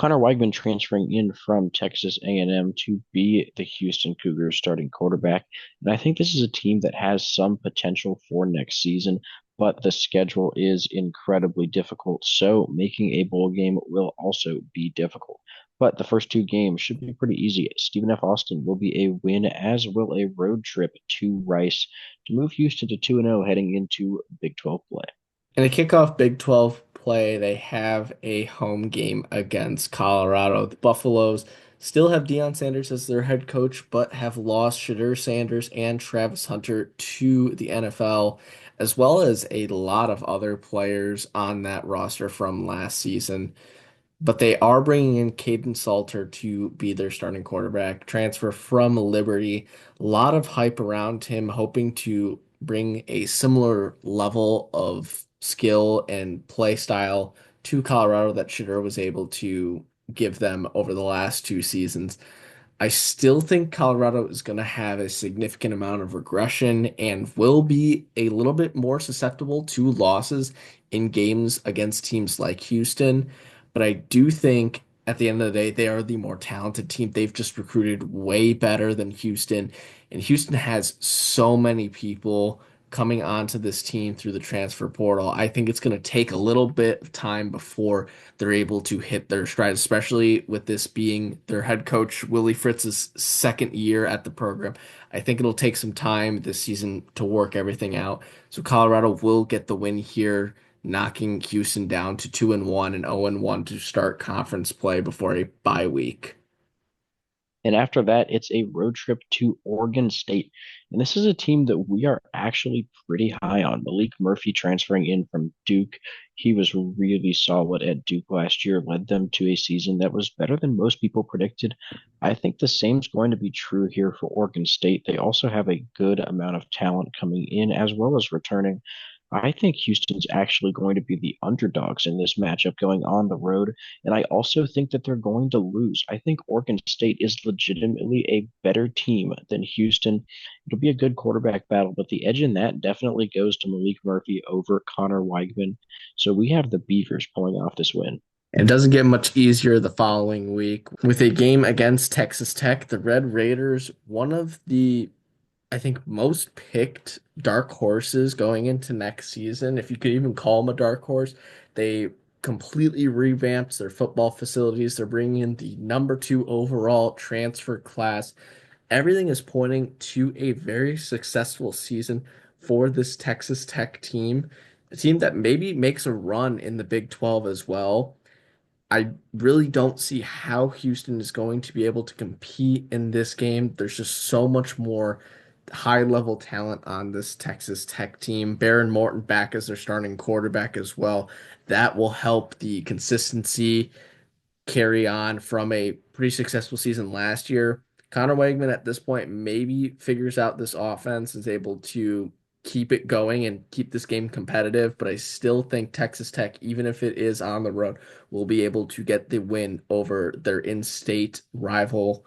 Connor Weigman transferring in from Texas A&M to be the Houston Cougars starting quarterback. And I think this is a team that has some potential for next season, but the schedule is incredibly difficult. So making a bowl game will also be difficult. But the first two games should be pretty easy. Stephen F. Austin will be a win, as will a road trip to Rice to move Houston to 2-0 heading into Big 12 play. In a kickoff Big 12 play, they have a home game against Colorado. The Buffaloes still have Deion Sanders as their head coach, but have lost Shadur Sanders and Travis Hunter to the NFL, as well as a lot of other players on that roster from last season. But they are bringing in Caden Salter to be their starting quarterback, transfer from Liberty. A lot of hype around him, hoping to bring a similar level of skill and play style to Colorado that Shadur was able to give them over the last two seasons. I still think Colorado is going to have a significant amount of regression and will be a little bit more susceptible to losses in games against teams like Houston. But I do think at the end of the day, they are the more talented team. They've just recruited way better than Houston. And Houston has so many people coming onto this team through the transfer portal. I think it's going to take a little bit of time before they're able to hit their stride, especially with this being their head coach, Willie Fritz's second year at the program. I think it'll take some time this season to work everything out. So Colorado will get the win here, knocking Houston down to 2-1 and 0-1 to start conference play before a bye week. And after that, it's a road trip to Oregon State. And this is a team that we are actually pretty high on. Malik Murphy transferring in from Duke. He was really solid at Duke last year, led them to a season that was better than most people predicted. I think the same's going to be true here for Oregon State. They also have a good amount of talent coming in as well as returning. I think Houston's actually going to be the underdogs in this matchup going on the road. And I also think that they're going to lose. I think Oregon State is legitimately a better team than Houston. It'll be a good quarterback battle, but the edge in that definitely goes to Malik Murphy over Connor Weigman. So we have the Beavers pulling off this win. It doesn't get much easier the following week with a game against Texas Tech. The Red Raiders, one of the I think most picked dark horses going into next season, if you could even call them a dark horse. They completely revamped their football facilities. They're bringing in the number two overall transfer class. Everything is pointing to a very successful season for this Texas Tech team, a team that maybe makes a run in the Big 12 as well. I really don't see how Houston is going to be able to compete in this game. There's just so much more high level talent on this Texas Tech team. Baron Morton back as their starting quarterback as well. That will help the consistency carry on from a pretty successful season last year. Connor Wegman at this point maybe figures out this offense, is able to keep it going and keep this game competitive, but I still think Texas Tech, even if it is on the road, will be able to get the win over their in-state rival,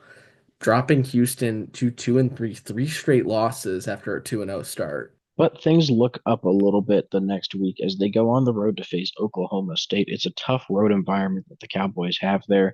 dropping Houston to 2-3, three straight losses after a 2-0 start. But things look up a little bit the next week as they go on the road to face Oklahoma State. It's a tough road environment that the Cowboys have there,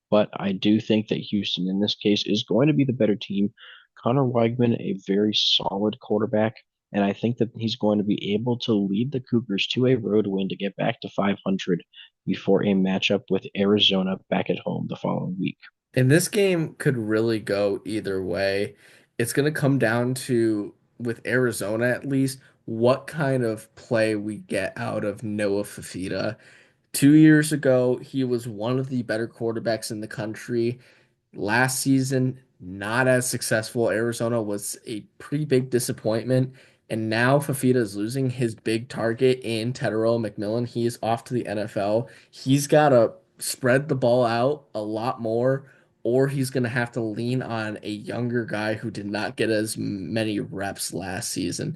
but I do think that Houston in this case is going to be the better team. Connor Weigman, a very solid quarterback, and I think that he's going to be able to lead the Cougars to a road win to get back to 500 before a matchup with Arizona back at home the following week. And this game could really go either way. It's going to come down to, with Arizona at least, what kind of play we get out of Noah Fafita. 2 years ago, he was one of the better quarterbacks in the country. Last season, not as successful. Arizona was a pretty big disappointment. And now Fafita is losing his big target in Tetero McMillan. He is off to the NFL. He's got to spread the ball out a lot more, or he's going to have to lean on a younger guy who did not get as many reps last season.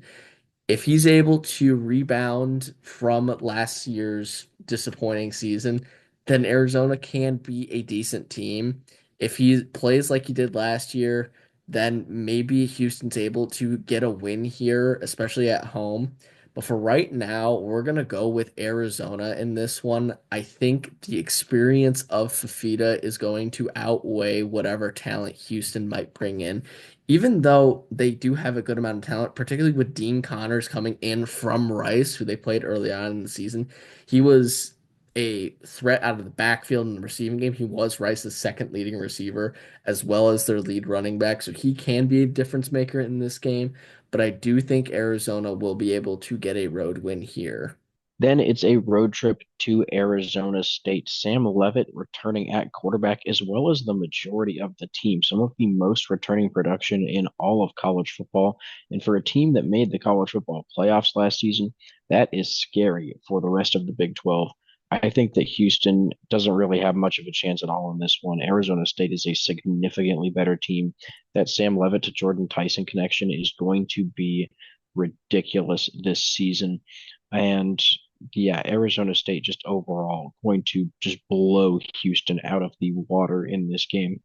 If he's able to rebound from last year's disappointing season, then Arizona can be a decent team. If he plays like he did last year, then maybe Houston's able to get a win here, especially at home. But for right now, we're gonna go with Arizona in this one. I think the experience of Fafita is going to outweigh whatever talent Houston might bring in. Even though they do have a good amount of talent, particularly with Dean Connors coming in from Rice, who they played early on in the season, he was a threat out of the backfield in the receiving game. He was Rice's second leading receiver, as well as their lead running back. So he can be a difference maker in this game. But I do think Arizona will be able to get a road win here. Then it's a road trip to Arizona State. Sam Levitt returning at quarterback, as well as the majority of the team, some of the most returning production in all of college football. And for a team that made the college football playoffs last season, that is scary for the rest of the Big 12. I think that Houston doesn't really have much of a chance at all in this one. Arizona State is a significantly better team. That Sam Levitt to Jordan Tyson connection is going to be ridiculous this season. And yeah, Arizona State just overall going to just blow Houston out of the water in this game.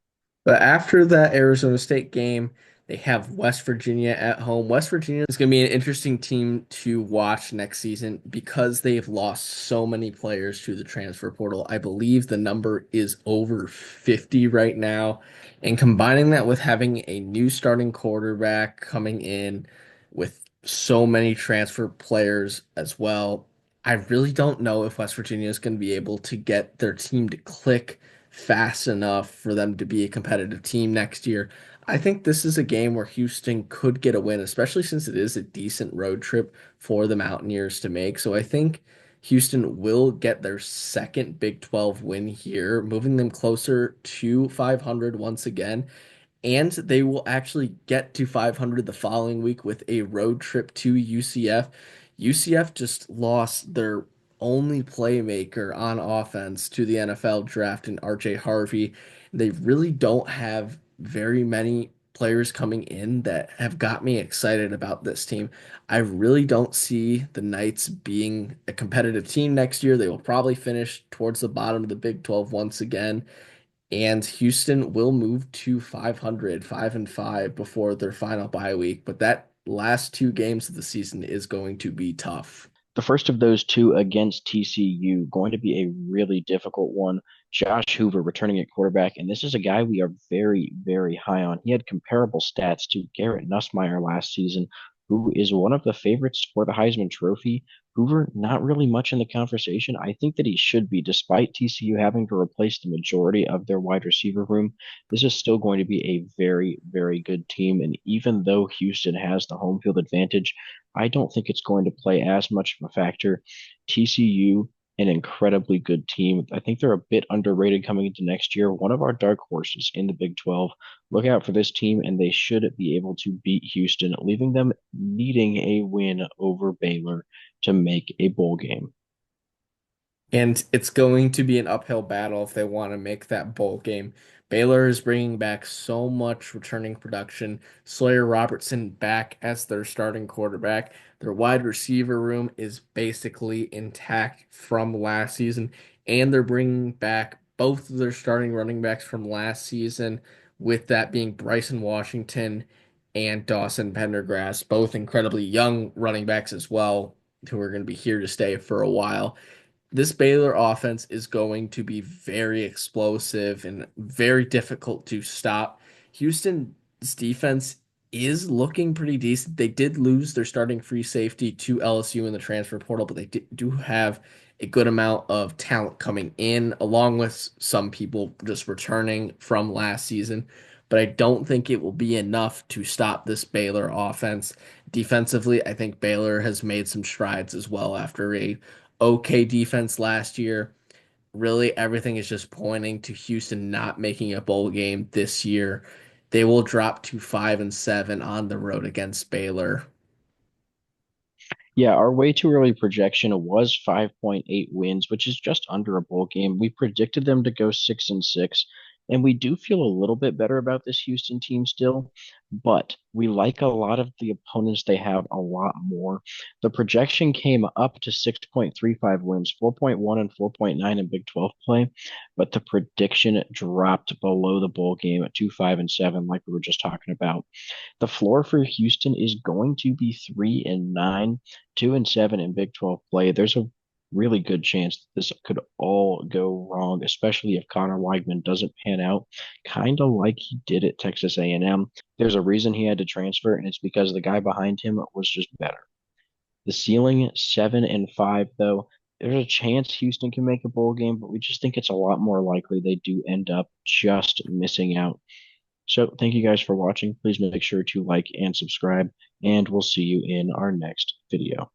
But after that Arizona State game, they have West Virginia at home. West Virginia is going to be an interesting team to watch next season because they've lost so many players to the transfer portal. I believe the number is over 50 right now. And combining that with having a new starting quarterback coming in with so many transfer players as well, I really don't know if West Virginia is going to be able to get their team to click fast enough for them to be a competitive team next year. I think this is a game where Houston could get a win, especially since it is a decent road trip for the Mountaineers to make. So I think Houston will get their second Big 12 win here, moving them closer to 500 once again. And they will actually get to 500 the following week with a road trip to UCF. UCF just lost their only playmaker on offense to the NFL draft in RJ Harvey. They really don't have very many players coming in that have got me excited about this team. I really don't see the Knights being a competitive team next year. They will probably finish towards the bottom of the Big 12 once again. And Houston will move to 500, 5-5 before their final bye week. But that last two games of the season is going to be tough. The first of those two against TCU going to be a really difficult one. Josh Hoover returning at quarterback, and this is a guy we are very, very high on. He had comparable stats to Garrett Nussmeier last season, who is one of the favorites for the Heisman Trophy. Hoover, not really much in the conversation. I think that he should be, despite TCU having to replace the majority of their wide receiver room. This is still going to be a very, very good team. And even though Houston has the home field advantage, I don't think it's going to play as much of a factor. TCU, an incredibly good team. I think they're a bit underrated coming into next year. One of our dark horses in the Big 12. Look out for this team, and they should be able to beat Houston, leaving them needing a win over Baylor to make a bowl game. And it's going to be an uphill battle if they want to make that bowl game. Baylor is bringing back so much returning production. Sawyer Robertson back as their starting quarterback. Their wide receiver room is basically intact from last season, and they're bringing back both of their starting running backs from last season, with that being Bryson Washington and Dawson Pendergrass, both incredibly young running backs as well, who are going to be here to stay for a while. This Baylor offense is going to be very explosive and very difficult to stop. Houston's defense is looking pretty decent. They did lose their starting free safety to LSU in the transfer portal, but they do have a good amount of talent coming in, along with some people just returning from last season. But I don't think it will be enough to stop this Baylor offense. Defensively, I think Baylor has made some strides as well after a okay defense last year. Really, everything is just pointing to Houston not making a bowl game this year. They will drop to 5-7 on the road against Baylor. Yeah, our way too early projection was 5.8 wins, which is just under a bowl game. We predicted them to go 6-6. And we do feel a little bit better about this Houston team still, but we like a lot of the opponents they have a lot more. The projection came up to 6.35 wins, 4.1 and 4.9 in Big 12 play, but the prediction dropped below the bowl game at 2, 5, and 7, like we were just talking about. The floor for Houston is going to be 3-9, 2-7 in Big 12 play. There's a really good chance that this could all go wrong, especially if Connor Weigman doesn't pan out, kind of like he did at Texas A&M. There's a reason he had to transfer, and it's because the guy behind him was just better. The ceiling 7-5, though. There's a chance Houston can make a bowl game, but we just think it's a lot more likely they do end up just missing out. So thank you guys for watching. Please make sure to like and subscribe, and we'll see you in our next video.